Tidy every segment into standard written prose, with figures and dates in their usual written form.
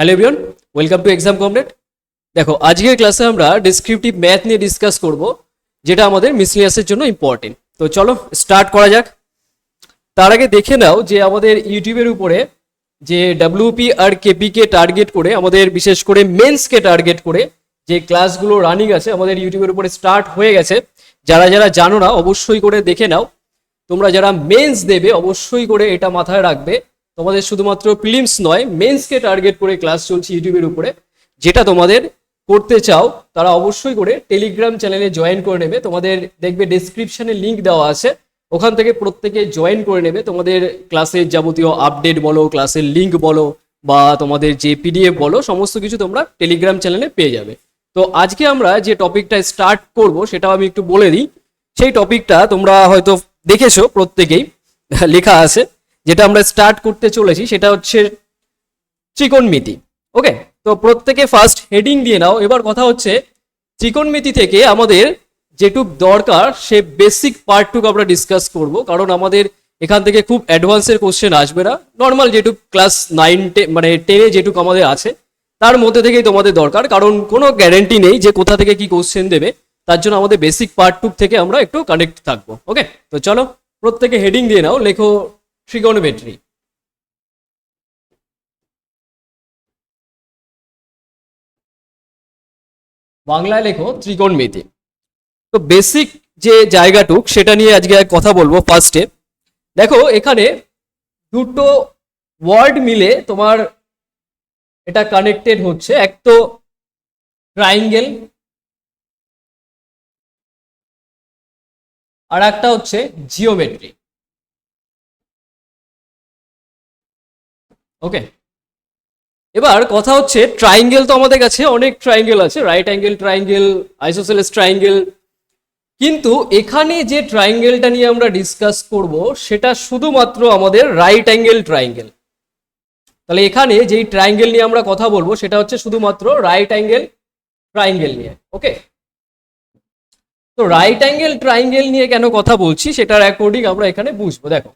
Hello everyone, welcome to exam complete. দেখো, আজকের ক্লাসে আমরা ডিসক্রিপটিভ ম্যাথ নিয়ে ডিসকাস করব, যেটা আমাদের মিসলিনিয়াসের জন্য ইম্পর্টেন্ট। তো চলো স্টার্ট করা যাক। তার আগে দেখে নাও যে আমাদের ইউটিউবের উপরে যে ডাব্লিউপি আর কেপিকে টার্গেট করে, আমাদের বিশেষ করে মেন্সকে টার্গেট করে যে ক্লাসগুলো রানিং আছে আমাদের ইউটিউবের উপরে স্টার্ট হয়ে গেছে। যারা যারা জানো না অবশ্যই করে দেখে নাও। তোমরা যারা মেন্স দেবে অবশ্যই করে এটা মাথায় রাখবে, তোমাদের শুধুমাত্র প্রিলিমস নয়, মেন্সকে টার্গেট করে ক্লাস চলছে ইউটিউবের উপরে। যেটা তোমাদের করতে চাও তারা অবশ্যই করে টেলিগ্রাম চ্যানেলে জয়েন করে নেবে। তোমাদের দেখবে ডেসক্রিপশনে লিঙ্ক দেওয়া আছে, ওখান থেকে প্রত্যেকে জয়েন করে নেবে। তোমাদের ক্লাসের যাবতীয় আপডেট বলো, ক্লাসের লিঙ্ক বলো, বা তোমাদের যে পিডিএফ বলো, সমস্ত কিছু তোমরা টেলিগ্রাম চ্যানেলে পেয়ে যাবে। তো আজকে আমরা যে টপিকটা স্টার্ট করব সেটাও আমি একটু বলে দিই। সেই টপিকটা তোমরা হয়তো দেখেছো, প্রত্যেকেই লেখা আছে। যেটা আমরা স্টার্ট করতে চলেছি সেটা হচ্ছে ত্রিকোণমিতি। ওকে, তো প্রত্যেকে ফার্স্ট হেডিং দিয়ে নাও। এবার কথা হচ্ছে ত্রিকোণমিতি থেকে আমাদের যেটুক দরকার সে বেসিক পার্টটুকু আমরা ডিসকাস করব, কারণ আমাদের এখান থেকে খুব অ্যাডভান্সের কোশ্চেন আসবে না। নর্মাল যেটুক ক্লাস 9 মানে 10-এ যেটুক আমাদের আছে তার মধ্যে থেকেই তোমাদের দরকার, কারণ কোনো গ্যারেন্টি নেই যে কোথা থেকে কি কোশ্চেন দেবে। তার জন্য আমাদের বেসিক পার্টটুক থেকে আমরা একটু কানেক্ট থাকবো। ওকে, তো চলো প্রত্যেকে হেডিং দিয়ে নাও, লেখো ট্রিগোনোমেট্রি। বাংলায় লেখো ত্রিকোণমিতি। তো বেসিক যে জায়গাটুক সেটা নিয়ে আজকে কথা বলবো। ফার্স্টে দেখো, এখানে দুটো ওয়ার্ড মিলে তোমার এটা কানেক্টেড হচ্ছে। এক তো ট্রাইঙ্গেল, আর একটা হচ্ছে জিওমেট্রি। ওকে, এবার কথা হচ্ছে ট্রাইঙ্গেল তো আমাদের কাছে অনেক ট্রাইঙ্গেল আছে, রাইট অ্যাঙ্গেল ট্রাইঙ্গেল, আইসোসেলেস ট্রাইঙ্গেল। কিন্তু এখানে যে ট্রাইঙ্গেলটা নিয়ে আমরা ডিসকাস করব সেটা শুধুমাত্র আমাদের রাইট অ্যাঙ্গেল ট্রাইঙ্গেল। তাহলে এখানে যেই ট্রাইঙ্গেল নিয়ে আমরা কথা বলবো সেটা হচ্ছে শুধুমাত্র রাইট অ্যাঙ্গেল ট্রাইঙ্গেল নিয়ে। ওকে, তো রাইট অ্যাঙ্গেল ট্রাইঙ্গেল নিয়ে কেন কথা বলছি সেটার অ্যাকর্ডিং আমরা এখানে বুঝবো। দেখো,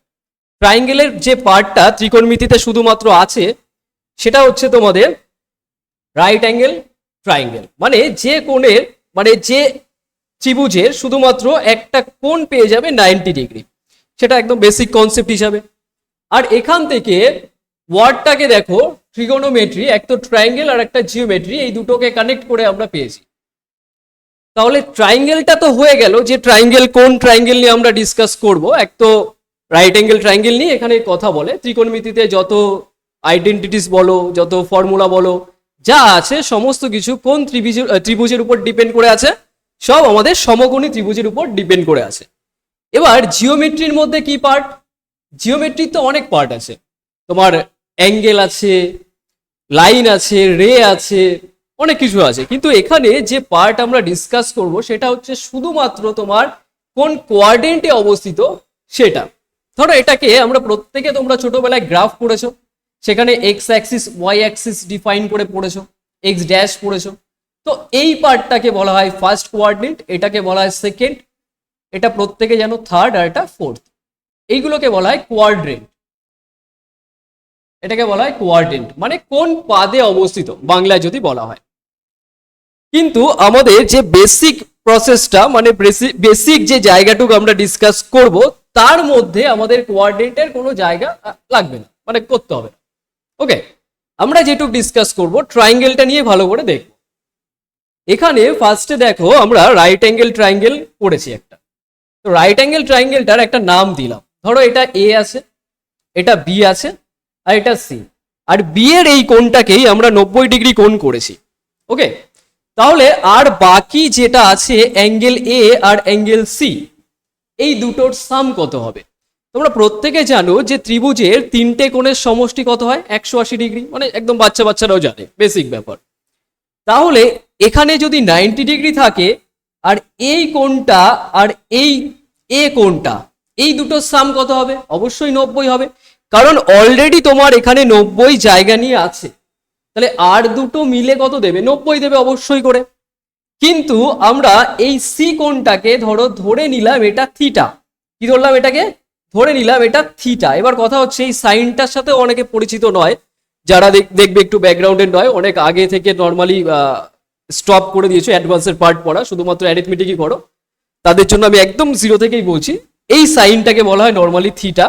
ট্রাইঙ্গেলের যে পার্টটা ত্রিকোণমিতিতে শুধুমাত্র আছে সেটা হচ্ছে তোমাদের রাইট অ্যাঙ্গেল ট্রাইঙ্গেল। মানে যে কোণের, মানে যে ত্রিভুজের শুধুমাত্র একটা কোণ পেয়ে যাবে 90 ডিগ্রি, সেটা একদম বেসিক কনসেপ্ট হিসাবে। আর এখান থেকে ওয়ার্ডটাকে দেখো ট্রিগোনোমেট্রি, এক তো ট্রাইঙ্গেল আর একটা জিওমেট্রি, এই দুটোকে কানেক্ট করে আমরা পেয়েছি। তাহলে ট্রাইঙ্গেলটা তো হয়ে গেল, যে ট্রাইঙ্গেল কোন ট্রাইঙ্গেল নিয়ে আমরা ডিসকাস করব। এক তো রাইট অ্যাঙ্গেল ট্রাইঙ্গেল নিয়ে এখানে কথা বলে। ত্রিকোণমিতিতে যত আইডেন্টিটিস বলো, যত ফর্মুলা বলো, যা আছে সমস্ত কিছু কোন ত্রিভুজের উপর ডিপেন্ড করে আছে, সব আমাদের সমকোণী ত্রিভুজের উপর ডিপেন্ড করে আছে। এবার জিওমেট্রির মধ্যে কি পার্ট? জিওমেট্রির তো অনেক পার্ট আছে, তোমার অ্যাঙ্গেল আছে, লাইন আছে, রে আছে, অনেক কিছু আছে। কিন্তু এখানে যে পার্ট আমরা ডিসকাস করব সেটা হচ্ছে শুধুমাত্র তোমার কোন কোয়াড্রেন্টে অবস্থিত সেটা। ধরো এটাকে আমরা প্রত্যেকে, তোমরা ছোটবেলায় গ্রাফ পড়েছো, সেখানে x axis y axis define করে পড়েছো, এক্স ড্যাশ পড়েছো। তো এই পার্টটাকে বলা হয় ফার্স্ট কোয়াড্রেন্ট, এটাকে বলা হয় সেকেন্ড, এটা প্রত্যেকে জানো থার্ড, আর এটা ফোর্থ। এইগুলোকে বলা হয় কোয়াড্রেন্ট। এটাকে বলা হয় কোয়াড্রেন্ট, মানে কোন পাদে অবস্থিত বাংলায় যদি বলা হয়। কিন্তু আমাদের যে বেসিক প্রসেসটা, মানে বেসিক যে জায়গাটুকু আমরা ডিসকাস করব, তার মধ্যে আমাদের কোয়াড্রেন্টের কোনো জায়গা লাগবে না, মানে করতে হবে না। ওকে, আমরা যেটুকু ডিসকাস করব ট্রাইঙ্গেলটা নিয়ে ভালো করে দেখব। এখানে ফার্স্টে দেখো আমরা রাইট অ্যাঙ্গেল ট্রাইঙ্গেল পড়েছি একটা। তো রাইট অ্যাঙ্গেল ট্রাইঙ্গেলটার একটা নাম দিলাম। ধরো এটা এ আছে, এটা বি আছে, আর এটা সি। আর বি এর এই কোণটাকেই আমরা 90 ডিগ্রি কোণ করেছি। ওকে, তাহলে আর বাকি যেটা আছে অ্যাঙ্গেল এ আর অ্যাঙ্গেল সি, এই দুটোর সাম কত হবে? তোমরা প্রত্যেকে জানো যে ত্রিভুজের তিনটে কোণের সমষ্টি কত হয়? 180 ডিগ্রি, মানে একদম বাচ্চারাও জানে, বেসিক ব্যাপার। তাহলে এখানে যদি 90 ডিগ্রি থাকে, আর এই কোণটা আর এই এ কোণটা, এই দুটোর সাম কত হবে? অবশ্যই 90 হবে, কারণ অলরেডি তোমার এখানে 90 জায়গা নিয়ে আছে। তাহলে আর দুটো মিলে কত দেবে? 90 দেবে অবশ্যই করে। কিন্তু আমরা এই সি কোণটাকে ধরে নিলাম এটা থিটা। কি ধরলাম? এটাকে ধরে নিলাম এটা থিটা। এবার কথা হচ্ছে এই সাইনটার সাথে অনেকে পরিচিত নয়, যারা দেখবে একটু ব্যাকগ্রাউন্ডে নয়, অনেক আগে থেকে নর্মালি স্টপ করে দিয়েছো অ্যাডভান্সের পার্ট পড়া, শুধুমাত্র অ্যারিথমেটিকই করো, তাদের জন্য আমি একদম জিরো থেকেই বলছি। এই সাইনটাকে বলা হয় নর্মালি থিটা।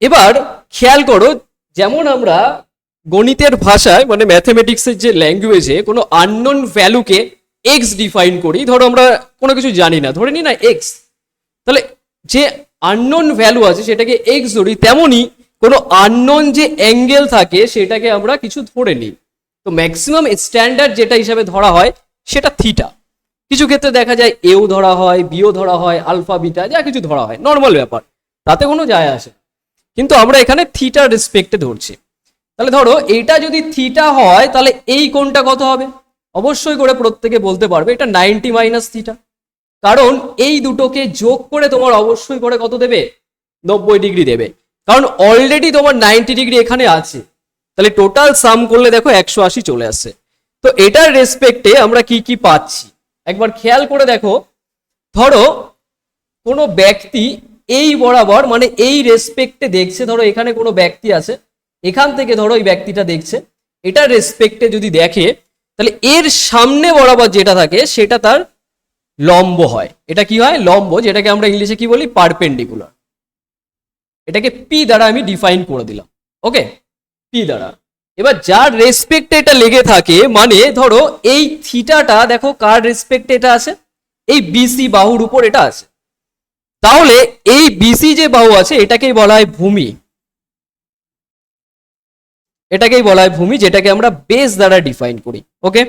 এবার খেয়াল করো, যেমন আমরা গণিতের ভাষায় মানে ম্যাথমেটিক্সের যে ল্যাঙ্গুয়েজে কোনো আননোন ভ্যালুকে এক্স ডিফাইন করি, ধরো আমরা কোনো কিছু জানি না, ধরে নি না এক্স, তাহলে যে আননোন ভ্যালু আছে সেটাকে এক্স ধরি, তেমনি কোনো আননোন যে অ্যাঙ্গেল থাকে সেটাকে আমরা কিছু ধরে নিই। তো ম্যাক্সিমাম স্ট্যান্ডার্ড যেটা হিসাবে ধরা হয় সেটা থিটা। কিছু ক্ষেত্রে দেখা যায় এও ধরা হয়, বিও ধরা হয়, আলফা বিটা যা কিছু ধরা হয়, নর্মাল ব্যাপার, তাতে কোনো যায় আসে, কিন্তু আমরা এখানে থিটার রেসপেক্টে ধরছি। তাহলে ধরো এইটা যদি থিটা হয় তাহলে এই কোণটা কত হবে? অবশ্যই করে প্রত্যেকে বলতে পারবে এটা 90 মাইনাস থিটা, কারণ এই দুটোকে যোগ করে তোমার অবশ্যই করে কত দেবে? 90 ডিগ্রি দেবে, কারণ অলরেডি তোমার 90 ডিগ্রি এখানে আছে, তাহলে টোটাল সাম করলে দেখো 180 চলে আসছে। তো এটার রেসপেক্টে আমরা কি কি পাচ্ছি একবার খেয়াল করে দেখো। ধরো কোনো ব্যক্তি এই বরাবর মানে এই রেসপেক্টে দেখছে, ধরো এখানে কোনো ব্যক্তি আছে, এখান থেকে ধরো এই ব্যক্তিটা দেখছে, এটার রেসপেক্টে যদি দেখে তাহলে এর সামনে বরাবর যেটা থাকে সেটা তার লম্ব হয়। এটা কি হয়? লম্ব, যেটাকে আমরা ইংলিশে কি বলি? পারপেন্ডিকুলার। এটাকে পি দ্বারা আমি ডিফাইন করে দিলাম, ওকে, পি দ্বারা। এবার যার রেসপেক্টে এটা লেগে থাকে, মানে ধরো এই থিটাটা দেখো কার রেসপেক্টে এটা আছে? এই বিসি বাহুর উপর এটা আছে, তাহলে এই বিসি যে বাহু আছে এটাকেই বলা হয় ভূমি, এটাকেই বলা হয় ভূমি, যেটাকে আমরা বেস দ্বারা ডিফাইন করি, ওকে।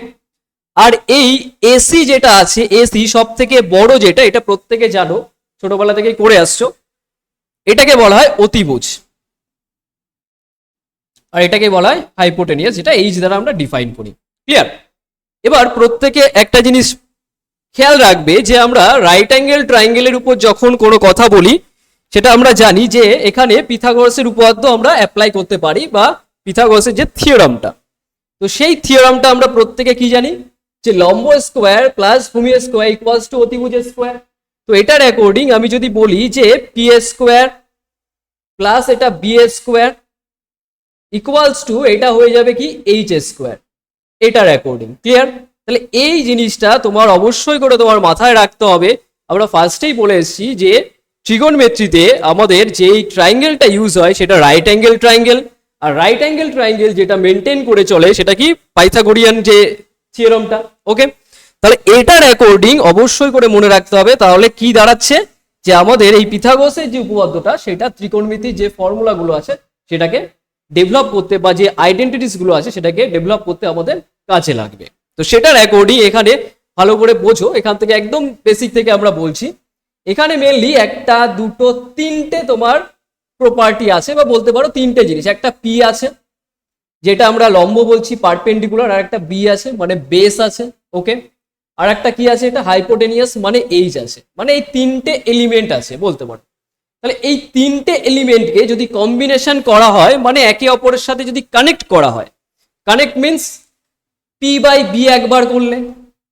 আর এই এসি যেটা আছে, এসি সব থেকে বড় যেটা, এটা প্রত্যেকে জানো, ছোটবেলা থেকেই করে আসছো, এটাকে বলা হয় অতিভুজ, আর এটাকে বলা হয় হাইপোটেনিয়াস, যেটা এইচ দ্বারা আমরা ডিফাইন করি। ক্লিয়ার? এবার প্রত্যেকে একটা জিনিস খেয়াল রাখবে যে আমরা রাইট অ্যাঙ্গেল ট্রায়াঙ্গেলের উপর যখন কোনো কথা বলি, সেটা আমরা জানি যে এখানে পিথাগোরাসের উপপাদ্য আমরা অ্যাপ্লাই করতে পারি, বা পিথাগোরাসের যে থিওরামটা, তো সেই থিওরামটা আমরা প্রত্যেকে কি জানি যে লম্ব স্কোয়ার প্লাস ভূমি স্কোয়ার ইকুয়ালস টু অতিভুজ স্কোয়ার। তো এটার অ্যাকর্ডিং আমি যদি বলি যে পি স্কোয়ার প্লাস এটা বি স্কোয়ার ইকুয়ালস টু এটা হয়ে যাবে কি এইচ স্কোয়ার, এটার অ্যাকর্ডিং। ক্লিয়ার? তাহলে এই জিনিসটা তোমার অবশ্যই করে তোমার মাথায় রাখতে হবে। আমরা ফার্স্টেই বলে এসেছি যে ট্রিগোনমেট্রিতে আমাদের যে ট্রায়াঙ্গেলটা ইউজ হয় সেটা রাইট অ্যাঙ্গেল ট্রায়াঙ্গেল, আর রাইট অ্যাঙ্গেল ট্রায়াঙ্গেল যেটা মেনটেন করে চলে সেটা কি পাইথাগোরিয়ান যে থিওরামটা, ওকে। তাহলে এটার অ্যাকর্ডিং অবশ্যই করে মনে রাখতে হবে, তাহলে কি দাঁড়াচ্ছে যে আমাদের এই পিথাগোরাসের যে উপপাদ্যটা সেটা ত্রিকোণমিতির যে ফর্মুলাগুলো আছে সেটাকে ডেভেলপ করতে, বা যে আইডেন্টিটিস গুলো আছে সেটাকে ডেভেলপ করতে আমাদের কাজে লাগবে। তো সেটার অ্যাকর্ডিং এখানে ভালো করে বোঝো, এখান থেকে একদম বেসিক থেকে আমরা বলছি। এখানে মেনলি একটা দুটো তিনটে তোমার প্রপার্টি আছে, বা বলতে পারো তিনটে জিনিস। একটা পি আছে যেটা আমরা লম্ব বলছি পারপেন্ডিকুলার, আর একটা বি আছে মানে বেস আছে, ওকে, আর একটা কি আছে এটা হাইপোটেনিয়াস মানে এইচ আছে, মানে এই তিনটে এলিমেন্ট আছে বলতে পারো। তাহলে এই তিনটে এলিমেন্টকে যদি কম্বিনেশন করা হয়, মানে একে অপরের সাথে যদি কানেক্ট করা হয়, connect means P by B একবার করলে,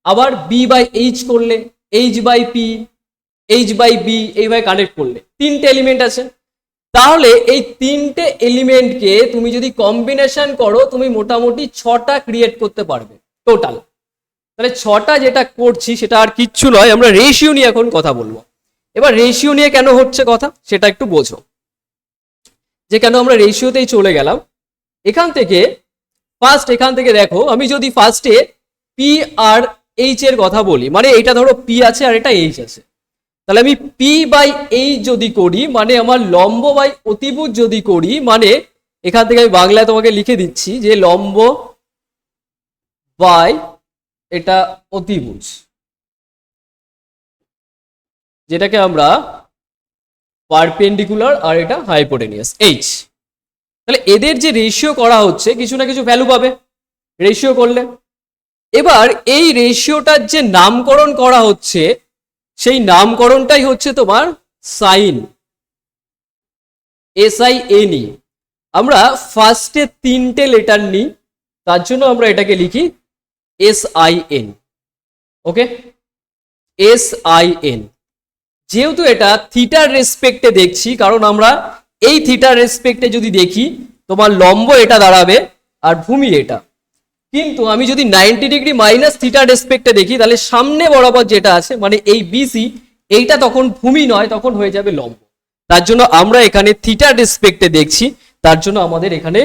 আবার বি বাই এইচ করলে, H by P, H by B, এইভাবে কানেক্ট করলে তিনটে এলিমেন্ট আছে। তাহলে এই তিনটে এলিমেন্টকে তুমি যদি কম্বিনেশন করো, তুমি মোটামুটি 6টা ক্রিয়েট করতে পারবে টোটাল। তাহলে 6টা যেটা করছি সেটা আর কিচ্ছু নয়, আমরা রেশিও নিয়ে এখন কথা বলবো। এবার রেশিও নিয়ে কেন হচ্ছে কথা সেটা একটু বোঝো, যে কেন আমরা রেশিওতেই চলে গেলাম। এখান থেকে এখান থেকে দেখো, আমি যদি ফার্স্টে পি আর এইচ এর কথা বলি, মানে এটা ধরো পি আছে আর এটা এইচ আছে, তাহলে আমি পি বাই এইচ যদি করি, মানে আমার লম্ব বাই অতিভুজ যদি করি, মানে এখান থেকে আমি বাংলায় তোমাকে লিখে দিচ্ছি যে লম্ব বাই এটা অতিভুজ, যেটাকে আমরা পারপেন্ডিকুলার, আর এটা হাইপোটেনিয়াস এইচ। তাহলে এদের যে রেশিও করা হচ্ছে কিছু না কিছু ভ্যালু পাবে রেশিও করলে। এবার এই রেশিওটার যে নামকরণ করা হচ্ছে সেই নামকরণটাই হচ্ছে তোমার সাইন, SIN। আমরা ফার্স্টে তিনটে লেটার নিই, তার জন্য আমরা এটাকে লিখি SIN, ওকে, SIN। যেহেতু এটা থিটার রেসপেক্টে দেখছি, কারণ আমরা এই থিটার রেসপেক্টে যদি দেখি তোমার লম্ব এটা দাঁড়াবে আর ভূমি এটা। কিন্তু আমি যদি 90 ডিগ্রি মাইনাস থিটার রেসপেক্টে দেখি, তাহলে সামনে বরাবর যেটা আছে মানে এই বিসি, এইটা তখন ভূমি নয়, তখন হয়ে যাবে লম্ব। তার জন্য আমরা এখানে থিটার রেসপেক্টে দেখছি, তার জন্য আমাদের এখানে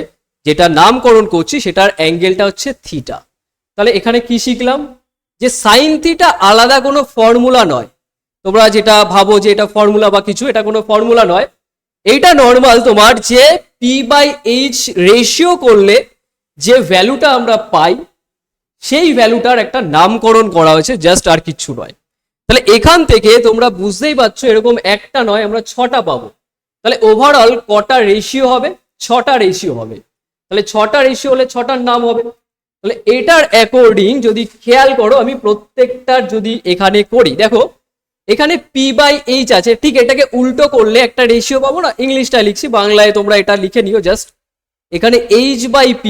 যেটা নামকরণ করছি সেটার অ্যাঙ্গেলটা হচ্ছে থিটা। তাহলে এখানে কি শিখলাম, যে সাইন থিটা আলাদা কোনো ফর্মুলা নয়। তোমরা যেটা ভাবো যে এটা ফর্মুলা বা কিছু, এটা কোনো ফর্মুলা নয়। এইটা নর্মাল তোমার যে P/H রেশিও করলে যে ভ্যালুটা আমরা পাই, সেই ভ্যালুটার একটা নামকরণ করা হয়েছে, জাস্ট আর কিচ্ছু নয়। তাহলে এখান থেকে তোমরা বুঝতেই পারছো এরকম একটা নয়, আমরা 6টা পাবো। তাহলে ওভারঅল কটা রেশিও হবে? 6টা রেশিও হবে। তাহলে 6টা রেশিও হলে 6টার নাম হবে। তাহলে এটার অ্যাকর্ডিং যদি খেয়াল করো, আমি প্রত্যেকটার যদি এখানে করি, দেখো এখানে P/H আছে, ঠিক এটাকে উল্টো করলে একটা রেশিও পাবো না। ইংলিশটা লিখছি, বাংলায় তোমরা এটা লিখে নিও জাস্ট। এখানে H/P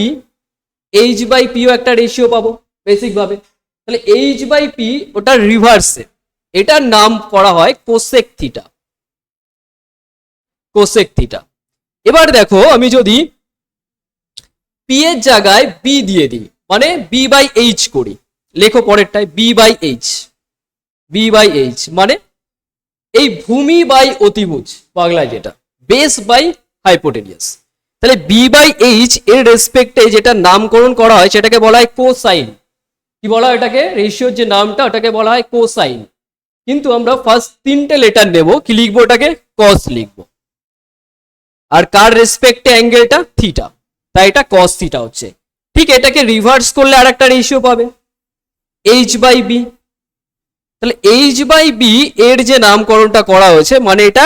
ও একটা রেশিও পাবো বেসিক ভাবে। তাহলে H/P ওটা রিভার্সে, এটার নাম করা হয় কোসেক থিটা। Cosec theta. এবার দেখো আমি যদি P এর জায়গায় B দিয়ে দিই, মানে B/H করি, লেখো পরেরটায় B/H মানে এই ভূমি বাই অতিভুজ, বাংলায় যেটা বেস বাই হাইপোটেনিয়াস। তাহলে B/H এর রেসপেক্টে যেটা নামকরণ করা হয় সেটাকে বলা হয় কোসাইন। কি বলা হয় এটাকে? রেশিওর যে নামটা ওটাকে বলা হয় কোসাইন। কিন্তু আমরা ফার্স্ট 3টে লেটার নেব, কি লিখবো? ওটাকে কস লিখবো। আর কার রেসপেক্টে? অ্যাঙ্গেলটা থিটা, তাই এটা কস থিটা হচ্ছে। ঠিক এটাকে রিভার্স করলে আর একটা রেশিও পাবে, H/B। তাহলে H/B এর যে নামকরণটা করা হয়েছে, মানে এটা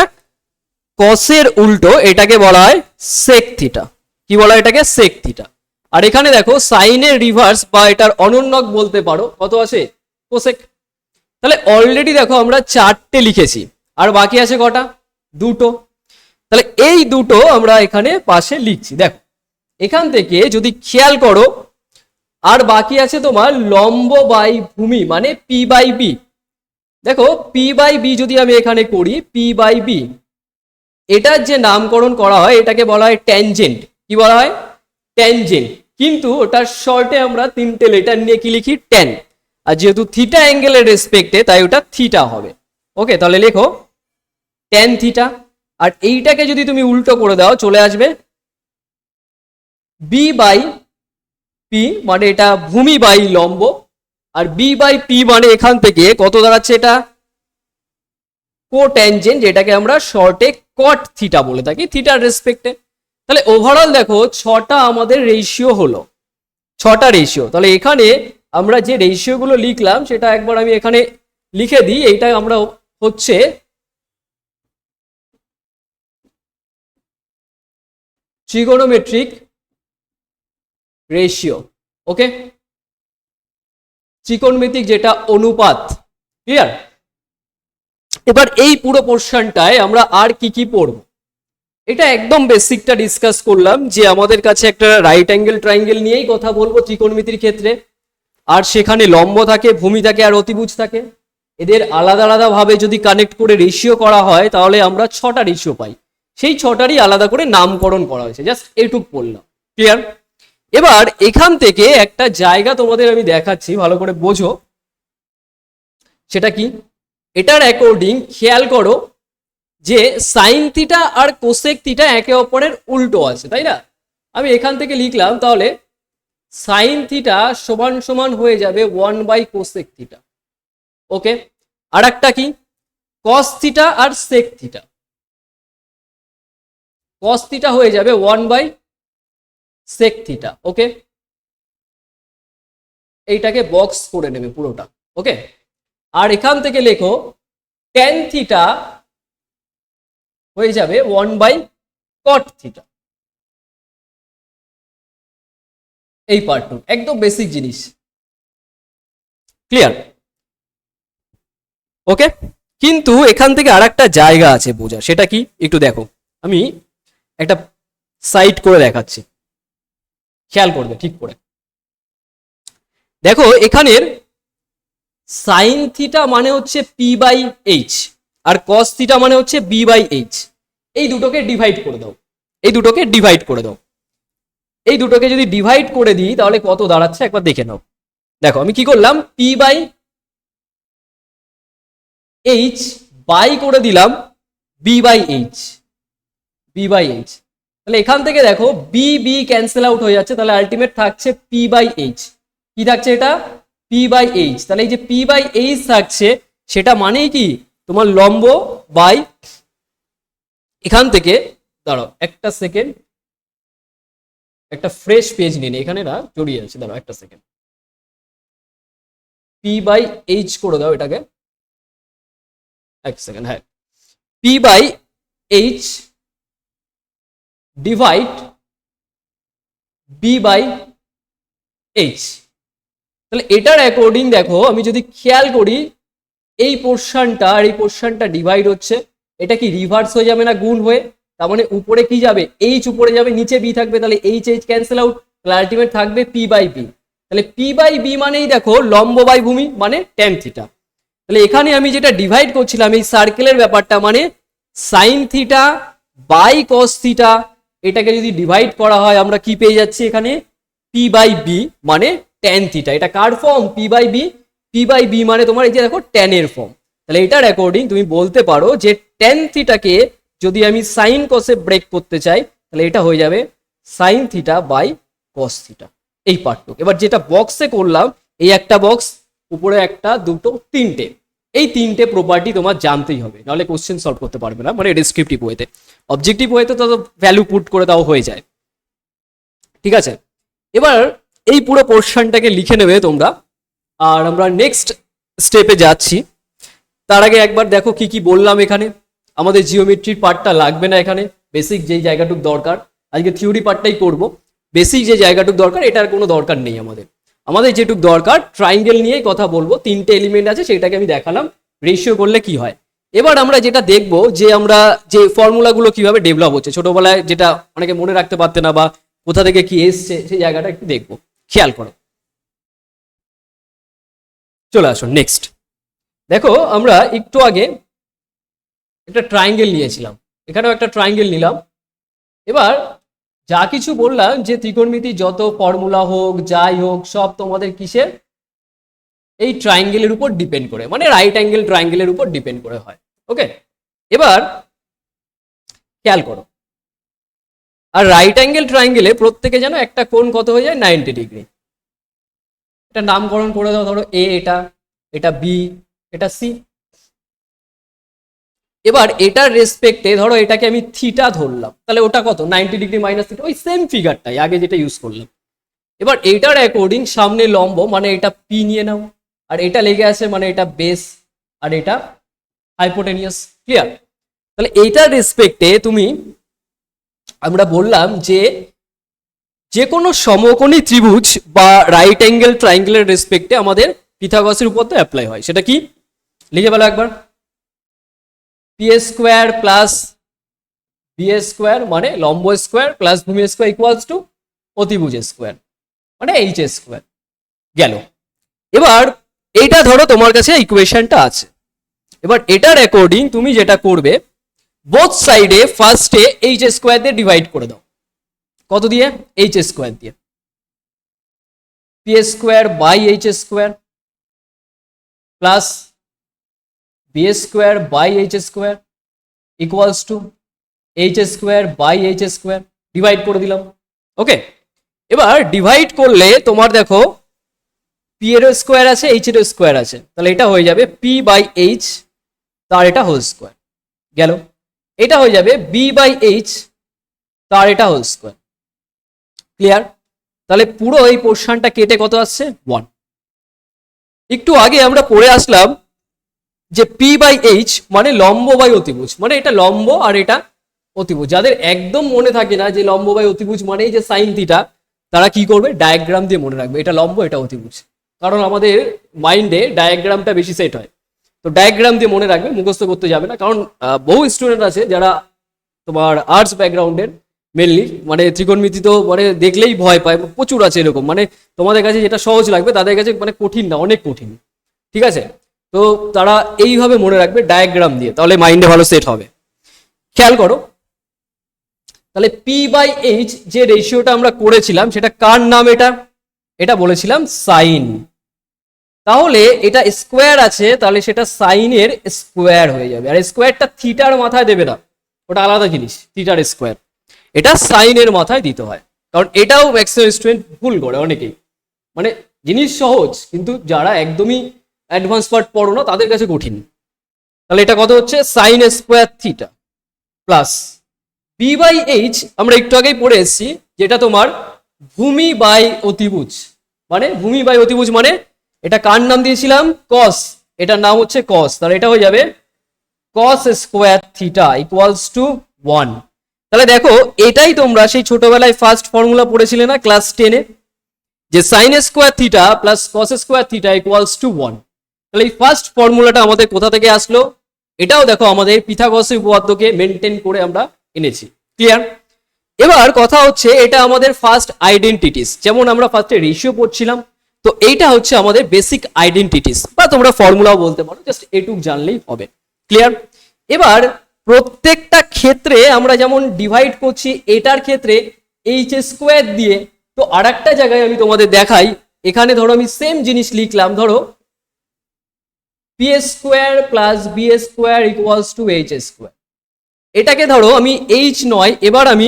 কসের উল্টো, এটাকে বলা হয় সেক থিটা। কি বলা হয় এটাকে? Sec theta. আর এখানে দেখো সাইনের রিভার্স বা এটার অনুন্নক বলতে পারো, কত আছে? কোসেক। তাহলে অলরেডি দেখো আমরা 4টে লিখেছি, আর বাকি আছে কটা? 2টো। তাহলে এই দুটো আমরা এখানে পাশে লিখছি। দেখো এখান থেকে যদি খেয়াল করো, আর বাকি আছে তোমার লম্ব বাই ভূমি, মানে P/B। দেখো P/B যদি আমি এখানে করি, P/B এটার যে নামকরণ করা হয় এটাকে বলা হয় ট্যানজেন্ট। কি বলা হয়? ট্যানজেন্ট। কিন্তু ওটার শর্টে আমরা 3টে লেটার নিয়ে কি লিখি? ট্যান। আর যেহেতু থিটা অ্যাঙ্গেলের রেসপেক্টে, তাই ওটা থিটা হবে। ওকে, তাহলে লেখো ট্যান থিটা। আর এইটাকে যদি তুমি উল্টো করে দাও, চলে আসবে B/P, মানে এটা ভূমি বাই লম্ব। আর B/P মানে এখান থেকে কত দাঁড়াচ্ছে? এটা কোট্যানজেন্ট, যেটাকে আমরা শর্টে কট থিটা বলে থাকি থিটার রেসপেক্টে। তাহলে ওভারঅল দেখো 6টা আমাদের রেশিও হলো, 6টা রেশিও। তাহলে এখানে আমরা যে রেশিও গুলো লিখলাম সেটা একবার আমি এখানে লিখে দিই। এইটা আমরা হচ্ছে ট্রিগোনোমেট্রিক রেশিও। ওকে, ত্রিকোণমিতিক যেটা অনুপাত। ক্লিয়ার? এবার এই পুরো পোর্শনটায় আমরা আর কি কি পড়বো, এটা একদম বেসিকটা ডিসকাস করলাম, যে আমাদের কাছে একটা রাইট অ্যাঙ্গেল ট্রায়াঙ্গেল নিয়েই কথা বলবো ত্রিকোণমিতির ক্ষেত্রে। আর সেখানে লম্ব থাকে, ভূমি থাকে আর অতিভুজ থাকে। এদের আলাদা আলাদা ভাবে যদি কানেক্ট করে রেশিও করা হয়, তাহলে আমরা 6টা রেশিও পাই। সেই 6টারই আলাদা করে নামকরণ করা হয়েছে, জাস্ট এইটুক বললাম। ক্লিয়ার? এবার এখান থেকে একটা জায়গা তোমাদের আমি দেখাচ্ছি, ভালো করে বোঝো সেটা কি। এটার অ্যাকর্ডিং খেয়াল করো যে সাইন থিটা আর কোসেক থিটা একে অপরের উল্টো আছে, তাই না? আমি এখান থেকে লিখলাম, তাহলে সাইন থিটা সমান সমান হয়ে যাবে 1/কোসেক থিটা। ওকে, আর একটা কি? কস থিটা আর সেক থিটা। কস থিটা হয়ে যাবে 1/সেক থিটা। ওকে, এইটাকে বক্স করে নেবে পুরোটা। ওকে, আর এখান থেকে লেখো ট্যান থিটা হয়ে যাবে 1/কট থিটা। এই পার্ট একদম বেসিক জিনিস। ক্লিয়ার? ওকে, কিন্তু এখান থেকে আর একটা জায়গা আছে বোঝা, সেটা কি একটু দেখো। আমি একটা সাইড করে দেখাচ্ছি, খেয়াল করবে ঠিক করে। দেখো এখানের সাইন থিটা মানে হচ্ছে P/H, আর cos থিটা মানে হচ্ছে b বাই এইচ। এই দুটোকে ডিভাইড করে দাও, এই দুটোকে ডিভাইড করে দাও। এই দুটোকে যদি ডিভাইড করে দিই তাহলে কত দাঁড়াচ্ছে একবার দেখে নাও। দেখো আমি কি করলাম, p বাই এইচ বাই করে দিলাম b by H, b by H. তাহলে এখান থেকে দেখো বি বি ক্যান্সেল আউট হয়ে যাচ্ছে, তাহলে আলটিমেট থাকছে পি বাই এইচ। কি থাকছে এটা, পি বাই এইচ। তাহলে এই যে পি বাই এইচ থাকছে সেটা মানেই কি তোমার লম্ব বাই, এখান থেকে দাঁড়াও একটা সেকেন্ড, একটা ফ্রেশ পেজ নিন, এখানে না জড়িয়ে আছে, দাঁড়াও একটা সেকেন্ড, পি বাই এইচ করে দাও এটাকে, এক সেকেন্ড, হ্যাঁ, P by H divide B by H. তাহলে এটার অ্যাকর্ডিং দেখো আমি যদি খেয়াল করি এই পোর্শনটা আর এই পোর্শনটা ডিভাইড হচ্ছে, এটা কি রিভার্স হয়ে যাবে না গুণ হয়ে? তার মানে উপরে কি যাবে, এইচ উপরে যাবে, নিচে বি থাকবে, তাহলে এইচ এইচ ক্যান্সেল আউট, তাহলে আলটিমেট থাকবে পি বাই বি। তাহলে পি বাই বি মানেই দেখো লম্ব বাই ভূমি মানে ট্যান থিটা। তাহলে এখানে আমি যেটা ডিভাইড করছিলাম এই সার্কেলের ব্যাপারটা মানে sine theta by cos theta, এটাকে যদি ডিভাইড করা হয় আমরা কি পেয়ে যাচ্ছি এখানে, পি বাই বি মানে ট্যান থিটা। এটা কার form, P by B, P by B মানে তোমার এই যে দেখো ট্যানের ফর্ম। তাহলে এটার অ্যাকর্ডিং তুমি বলতে পারো যে ট্যান থিটাকে যদি আমি সাইন কসে ব্রেক করতে চাই তাহলে এটা হয়ে যাবে sine theta by cos theta, এই পার্টটুকু। এবার যেটা বক্সে করলাম, এই একটা বক্স, উপরে একটা, দুটো, তিনটে, এই তিনটে প্রপার্টি তোমার জানতেই হবে, নাহলে কোশ্চেন সলভ করতে পারবে না, মানে ডেসক্রিপটিভ ওয়েতে। অবজেক্টিভ ওয়েতে তো ভ্যালু পুট করে দাও হয়ে যায়, ঠিক আছে। এবার এই পুরো পোর্শনটাকে লিখে নেবে তোমরা, আর আমরা নেক্সট স্টেপে যাচ্ছি। তার আগে একবার দেখো কি কি বললাম এখানে। আমাদের জিওমেট্রির পার্টটা লাগবে না এখানে, বেসিক যেই জায়গাটুক দরকার, আজকে থিওরি পার্টটাই করব। বেসিক যে জায়গাটুক দরকার এটার কোনো দরকার নেই আমাদের, আমাদের যেটুক দরকার ট্রাইঙ্গেল নিয়েই কথা বলবো। তিনটে এলিমেন্ট আছে সেটাকে আমি দেখালাম রেশিও করলে কি হয়। এবার আমরা যেটা দেখব যে আমরা যে ফর্মুলাগুলো কিভাবে ডেভেলপ হচ্ছে, ছোটবেলায় যেটা অনেকে মনে রাখতে পারতে না বা কোথা থেকে কি এসছে সেই জায়গাটা একটু দেখবো, খেয়াল করো। চলে আসো নেক্সট। দেখো আমরা একটু আগে একটা ট্রাইঙ্গেল নিয়েছিলাম, এখানেও একটা ট্রাইঙ্গেল নিলাম। এবার যা কিছু বললাম যে ত্রিকোণমিতি যত ফর্মুলা হোক যাই হোক সব তোমাদের কিসের, এই ট্রাইঙ্গেলের উপর ডিপেন্ড করে, মানে রাইট অ্যাঙ্গেল ট্রাইঙ্গেলের উপর ডিপেন্ড করে হয়। ওকে, এবার খেয়াল করো, আর রাইট অ্যাঙ্গেল ট্রাইঙ্গেলে প্রত্যেকে যেন একটা কোণ কত হয়ে যায়, 90 ডিগ্রি। এটা নামকরণ করে দাও, ধরো এ, এটা, এটা বি, এটা সি। এবার এটার রেসপেক্টে ধরো এটাকে আমি থিটা ধরলাম, তাহলে ওটা কত, 90 ডিগ্রি মাইনাস থিটা, ওই সেম ফিগারটাই আগে যেটা ইউজ করলাম। এবার এইটার অ্যাকর্ডিং সামনে লম্ব মানে এটা পি নিয়ে নাও, আর এটা লেগে আছে মানে এটা বেস, আর এটা হাইপোটেনিয়াস। ক্লিয়ার? তাহলে এইটার রেসপেক্টে তুমি, আমরা বললাম যে যে কোনো সমকোণী ত্রিভুজ বা রাইট অ্যাঙ্গেল ট্রাইঙ্গেলের রেসপেক্টে আমাদের পিথাগোরাসের উপর তো অ্যাপ্লাই হয়। সেটা কি লিখে বলো একবার, P square plus B square মানে লম্ব স্কোয়ার প্লাস ভূমি স্কোয়ার ইকুয়ালস টু অতিভুজ স্কোয়ার মানে এইচ স্কোয়ার। গেল। এবার এইটা ধরো তোমার কাছে ইকুয়েশনটা আছে। এবার এটার অ্যাকর্ডিং তুমি যেটা করবে, বোথ সাইডে ফার্স্টে এইচ স্কোয়ার দিয়ে ডিভাইড করে দাও। কত দিয়ে? এইচ স্কোয়ার দিয়ে। P square by H square plus B square by H square equals to H square by H square, divide করে দিলাম। ওকে, এবার ডিভাইড করলে তোমার দেখো পি এর স্কোয়ার আছে, এইচ এর স্কোয়ার আছে, তাহলে এটা হয়ে যাবে পি বাই এইচ, তার এটা হোল স্কোয়ার। গেল। এটা হয়ে যাবে বি বাই এইচ, তার এটা হোল স্কোয়ার। ক্লিয়ার? তাহলে পুরো এই পোর্শনটা কেটে কত আসছে, 1। একটু আগে আমরা পড়ে আসলাম যে পি বাই এইচ মানে লম্ব বাই অতিভুজ, মানে এটা লম্ব আর এটা অতিভুজ। যাদের একদম মনে থাকে না যে লম্ব বাই অতিভুজ মানেই যে সাইন থিটা, তারা কি করবে, ডায়াগ্রাম দিয়ে মনে রাখবে এটা লম্ব এটা অতিভুজ, কারণ আমাদের মাইন্ডে ডায়াগ্রামটা বেশি সেট হয়। তো ডায়াগ্রাম দিয়ে মনে রাখবে, মুখস্থ করতে যাবে না, কারণ বহু স্টুডেন্ট আছে যারা তোমার আর্টস ব্যাকগ্রাউন্ডের মেনলি, মানে ত্রিকোণমিতি তো মানে দেখলেই ভয় পায়, প্রচুর আছে এরকম, মানে তোমাদের কাছে যেটা সহজ লাগবে তাদের কাছে মানে কঠিন না, অনেক কঠিন। ঠিক আছে? তো তারা এইভাবে মনে রাখবে ডায়াগ্রাম দিয়ে, তাহলে মাইন্ডে ভালো সেট হবে। খেয়াল করো, তাহলে পি বাই এইচ যে রেশিওটা আমরা করেছিলাম সেটা কার নাম? এটা বলেছিলাম সাইন। তাহলে এটা স্কোয়ার আছে, তাহলে সেটা সাইনের স্কোয়ার হয়ে যাবে। আর স্কোয়ারটা থিটার মাথায় দেবে না, ওটা আলাদা জিনিস, থিটার স্কোয়ার। এটা সাইনের মাথায় দিতে হয়, কারণ এটাও ম্যাক্সিমাম স্টুডেন্ট ভুল করে অনেকেই। মানে জিনিস সহজ, কিন্তু যারা একদমই অ্যাডভান্স পার্ট পড়ো না তাদের কাছে কঠিন। তাহলে এটা কত হচ্ছে? Sine square theta plus B by H আমরা একটু আগেই পড়ে এসেছি, যেটা তোমার ভূমি বাই অতিভুজ। মানে ভূমি বাই অতিভুজ মানে এটা কার নাম দিয়েছিলাম? কস। এটার নাম হচ্ছে কস, তাহলে এটা হয়ে যাবে cos square theta equals to 1। তাহলে দেখো, এটাই তোমরা সেই ছোটবেলায় ফার্স্ট ফর্মুলা পড়েছিলে না ক্লাস 10-এ, যে sign square theta plus cos square theta equals to 1। তাহলে এই ফার্স্ট ফর্মুলাটা আমাদের কোথা থেকে আসলো? এটাও দেখো আমাদের পিথাগোরাসের উপপাদ্যকে মেনটেন করে আমরা এনেছি। ক্লিয়ার? এবার কথা হচ্ছে, এটা আমাদের ফার্স্ট আইডেন্টিটিস। যেমন আমরা ফার্স্টে রেশিও পড়ছিলাম, তো এইটা হচ্ছে আমাদের বেসিক আইডেন্টিটিস, বা তোমরা ফর্মুলাও বলতে পারো, জাস্ট এটুক জানলেই হবে। ক্লিয়ার? এবার প্রত্যেকটা ক্ষেত্রে আমরা যেমন ডিভাইড করছি, এটার ক্ষেত্রে এইচ স্কোয়ার দিয়ে, তো আর একটা জায়গায় আমি তোমাদের দেখাই। এখানে ধরো আমি সেম জিনিস লিখলাম, ধরো P square plus B square equals to H square. এটাকে ধরো আমি এইচ নয়, এবার আমি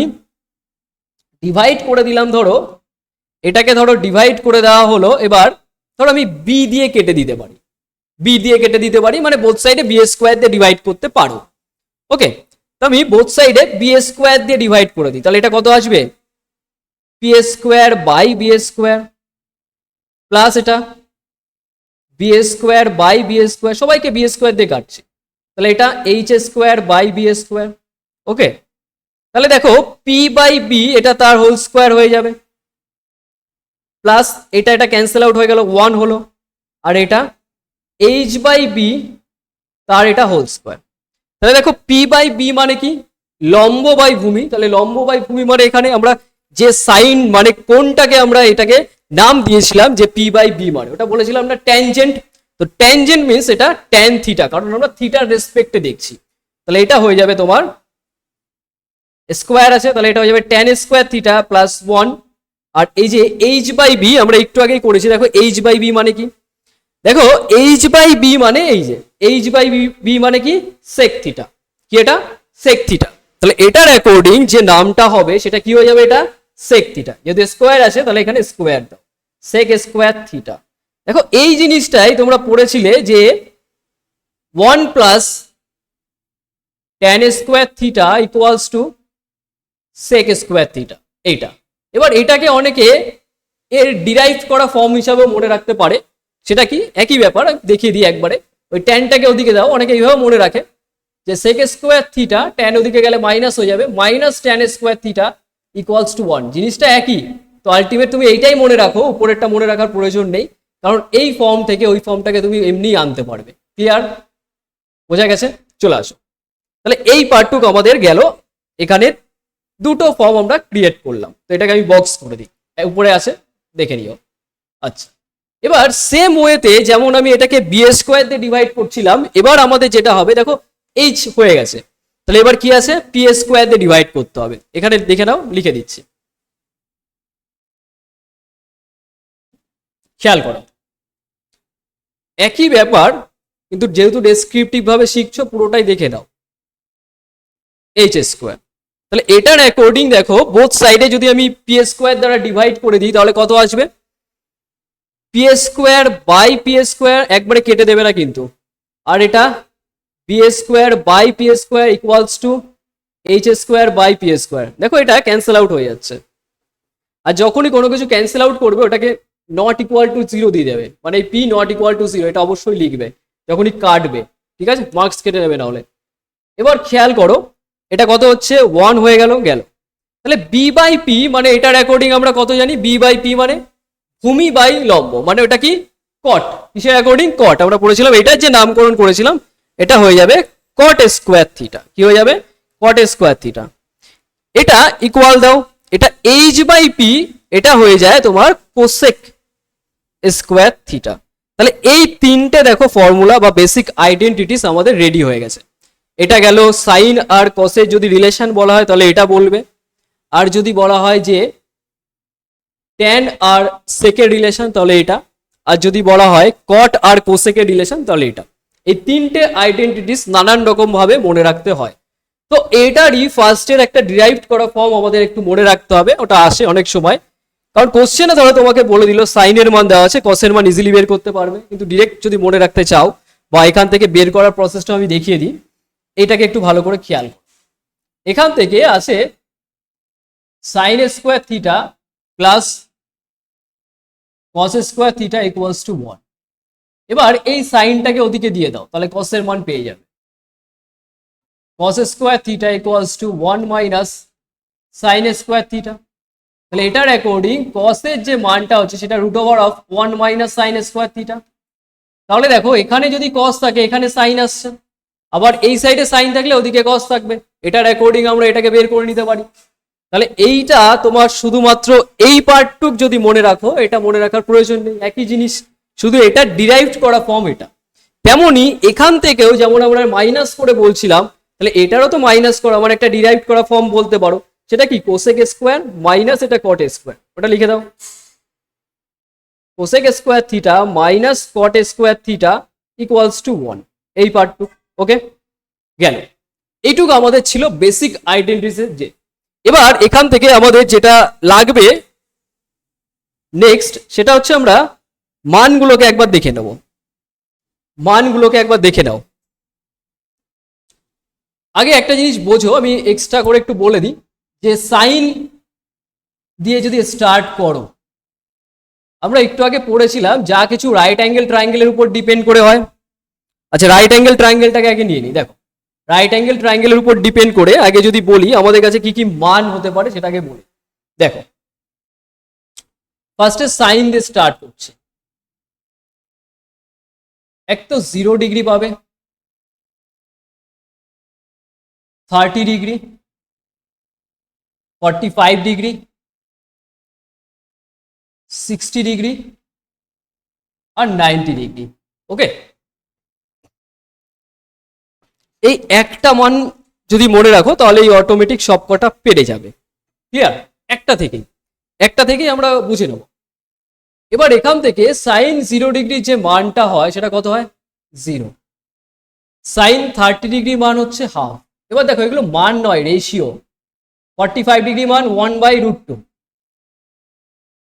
ডিভাইড করে দিলাম। ধরো এটাকে ধরো ডিভাইড করে দেওয়া হলো, এবার ধরো আমি বি দিয়ে কেটে দিতে পারি, বি দিয়ে কেটে দিতে পারি, মানে বোথ সাইডে বি স্কোয়ার দিয়ে ডিভাইড করতে পারো। ওকে, তো আমি বোথ সাইডে বি স্কোয়ার দিয়ে ডিভাইড করে দিই, তাহলে এটা কত আসবে? P square by B square plus এটা B square by B square, সবাইকে বি স্কোয়ার দিয়ে কাটছি, তাহলে এটা H square by B square. Okay, তাহলে দেখো পি বাই বি এটা তার হোল স্কোয়ার হয়ে যাবে, প্লাস এটা ক্যান্সেল আউট হয়ে গেল, 1 হলো, আর এটা এইচ বাই বি তার এটা হোল স্কোয়ার। তাহলে দেখো পি বাই বি মানে কি? লম্ব বাই ভূমি। তাহলে লম্ব বাই ভূমি মানে এখানে আমরা যে সাইন মানে কোনটাকে আমরা এটাকে নাম দিয়েছিলাম যে পি বাই বি মানে, ওটা বলেছিলাম আমরা ট্যানজেন্ট। তো ট্যানজেন্ট মিনস এটা ট্যান থিটা, কারণ আমরা থিটার রেসপেক্টে দেখছি। তাহলে এটা হয়ে যাবে তোমার স্কোয়ার আছে, তাহলে এটা হয়ে যাবে ট্যান স্কোয়ার থিটা প্লাস 1। আর এই যে এইচ বাই বি আমরা একটু আগেই করেছি, দেখো এইচ বাই বি মানে কি? দেখো এইচ বাই বি মানে এই যে এইচ বাই বি মানে কি? Sec theta. কি এটা? Sec theta. তাহলে এটার অ্যাকর্ডিং যে নামটা হবে সেটা কি হয়ে যাবে? এটা সেক থিটা। যেহেতু স্কোয়ার আছে তাহলে এখানে স্কোয়ার দাও, সেক স্কোয়ার থিটা। দেখো এই জিনিসটাই তোমরা পড়েছিলে যে 1 plus tan square theta equals to sec square theta, এইটা। এবার এটাকে অনেকে এর ডিরাইভ করা ফর্ম হিসাবে মনে রাখতে পারে, সেটা কি? একই ব্যাপার, দেখিয়ে দিই একবারে। ওই ট্যানটাকে ওদিকে দাও, অনেকে এইভাবে মনে রাখে যে সেক স্কোয়ার থিটা, ট্যান ওদিকে গেলে মাইনাস হয়ে যাবে, minus tan square theta equals to 1। জিনিসটা একই, তো আলটিমেট তুমি এইটাই মনে রাখো, উপরেরটা মনে রাখার প্রয়োজন নেই, কারণ এই ফর্ম থেকে ওই ফর্মটাকে তুমি এমনি আনতে পারবে। ক্লিয়ার? বোঝা গেছে? চলে আসো। তাহলে এই পার্টটুকু আমাদের গেল, এখানে দুটো ফর্ম আমরা ক্রিয়েট করলাম। তো এটাকে আমি বক্স করে দিই, উপরে আছে দেখে নিও। আচ্ছা, এবার সেম ওয়েতে যেমন আমি এটাকে বি স্কোয়ার দিয়ে ডিভাইড করছিলাম, এবার আমাদের যেটা হবে দেখো এইচ হয়ে গেছে, তাহলে এবার কি আছে? পি স্কোয়ার দিয়ে ডিভাইড করতে হবে। এখানে দেখে নাও, লিখে দিচ্ছি, খেয়াল করো একই ব্যাপার, কিন্তু যেহেতু ডেসক্রিপটিভ ভাবে শিখছো পুরোটাই দেখে নাও। এইচ স্কোয়ার, তাহলে এটার অ্যাকর্ডিং দেখো বোথ সাইডে যদি আমি পি স্কোয়ার দ্বারা ডিভাইড করে দিই তাহলে কত আসবে? P square by P square, একবারে কেটে দেবে না কিন্তু, আর এটা B square by P square equals to H square by P square. দেখো এটা ক্যান্সেল আউট হয়ে যাচ্ছে, আর যখনই কোনো কিছু ক্যান্সেল আউট করবে ওটাকে নট ইকুয়াল টু 0 দিয়ে দেবে, মানে পি নট ইকুয়াল টু 0 এটা অবশ্যই লিখবে যখনই কাটবে, ঠিক আছে? মার্কস কেটে নেবে না হলে। এবার খেয়াল করো এটা কত হচ্ছে? 1 হয়ে গেল। তাহলে বি বাই পি মানে এটার অ্যাকর্ডিং আমরা কত জানি? বি বাই পি মানে ভূমি বাই লম্ব, মানে ওটা কি? কট। কিসের অ্যাকর্ডিং? কট। আমরা পড়েছিলাম, এটার যে নামকরণ করেছিলাম এটা হয়ে যাবে কট স্কোয়ার থিটা। কি হয়ে যাবে? Cot square theta. এটা ইকুয়াল দাও, এটা এইচ বাই পি, এটা হয়ে যায় তোমার কোসেক স্কোয়ার থিটা। তাহলে এই তিনটে দেখো ফর্মুলা বা বেসিক আইডেন্টিটিস আমাদের রেডি হয়ে গেছে। এটা গেল সাইন আর কসের যদি রিলেশন বলা হয় তাহলে এটা বলবে, আর যদি বলা হয় যে ট্যান আর সেকের রিলেশন তাহলে এটা, আর যদি বলা হয় কট আর কোসেকের রিলেশন তাহলে এটা। এই তিনটে আইডেন্টিটিস নানান রকম ভাবে মনে রাখতে হয়। তো এটারই ফার্স্টের একটা ডিরাইভড করা ফর্ম আমাদের একটু মনে রাখতে হবে, ওটা আসে অনেক সময়। কারণ কোশ্চেনে ধরো তোমাকে বলে দিল সাইনের মান দেওয়া আছে, কসের মান ইজিলি বের করতে পারবে, কিন্তু ডিরেক্ট যদি মনে রাখতে চাও বা এখান থেকে বের করার প্রসেসটা আমি দেখিয়ে দিই, এটাকে একটু ভালো করে খেয়াল করো। এখান থেকে আসে sign square theta plus cos square theta equals to 1। এবার এই সাইনটাকে ওদিকে দিয়ে দাও, তাহলে কসের মান পেয়ে যাবে cos square theta equals to 1 minus sine square theta. তাহলে এটার অ্যাকর্ডিং কসের যে মানটা হচ্ছে সেটা root over of 1 minus sine square theta. তাহলে দেখো এখানে যদি কস থাকে এখানে সাইন আসছে, আবার এই সাইডে সাইন থাকলে ওদিকে কস থাকবে, এটার অ্যাকর্ডিং আমরা এটাকে বের করে নিতে পারি। তাহলে এইটা তোমার শুধুমাত্র এই পার্টটুক যদি মনে রাখো, এটা মনে রাখার প্রয়োজন নেই, একই জিনিস, শুধু এটা ডিরাইভড করা ফর্ম এটা। তেমনি এখান থেকেও যেমন আমরা মাইনাস করে বলছিলাম, তাহলে এটারও তো মাইনাস করা মানে একটা ডিরাইভড করা ফর্ম বলতে পারো। সেটা কি কোসেক স্কোয়ার মাইনাস এটা কট স্কোয়ার, ওটা লিখে দাও cosec square theta minus cot square theta equals to 1, এই পার্টটুক। ওকে, গেল। এইটুকু আমাদের ছিল বেসিক আইডেন্টিটিসের যে। এবার এখান থেকে আমাদের যেটা লাগবে নেক্সট, সেটা হচ্ছে আমরা মানগুলোকে একবার দেখে নেব। মানগুলোকে একবার দেখে নাও। আগে একটা জিনিস বোঝো, আমি এক্সট্রা করে একটু বলে দিই, যে সাইন দিয়ে যদি স্টার্ট করো, আমরা একটু আগে পড়েছিলাম যা কিছু রাইট অ্যাঙ্গেল ট্রায়াঙ্গেলের উপর ডিপেন্ড করে হয়। আচ্ছা, রাইট অ্যাঙ্গেল ট্রায়াঙ্গেলটাকে আগে নিয়ে নিই। দেখো রাইট অ্যাঙ্গেল ট্রায়াঙ্গেলের উপর ডিপেন্ড করে আগে যদি বলি আমাদের কাছে কি কি মান হতে পারে সেটাকে বলি। দেখো ফার্স্টে সাইন দিয়ে স্টার্ট করছে, এক তো 0 ডিগ্রি পাবে, 30 ডিগ্রি, 45 ডিগ্রি, 60 ডিগ্রি আর 90 ডিগ্রি। ওকে, এই একটা মান যদি মনে রাখো তাহলে এই অটোমেটিক সবকটা পেরে যাবে। ক্লিয়ার? একটা থেকেই আমরা বুঝে নেব। এবার এখান থেকে সাইন 0 ডিগ্রির যে মানটা হয় সেটা কত হয়? 0। সাইন 30 ডিগ্রি মান হচ্ছে হাফ। এবার দেখো এগুলো মান নয়, রেশিও। 45 ডিগ্রি মান 1/√2,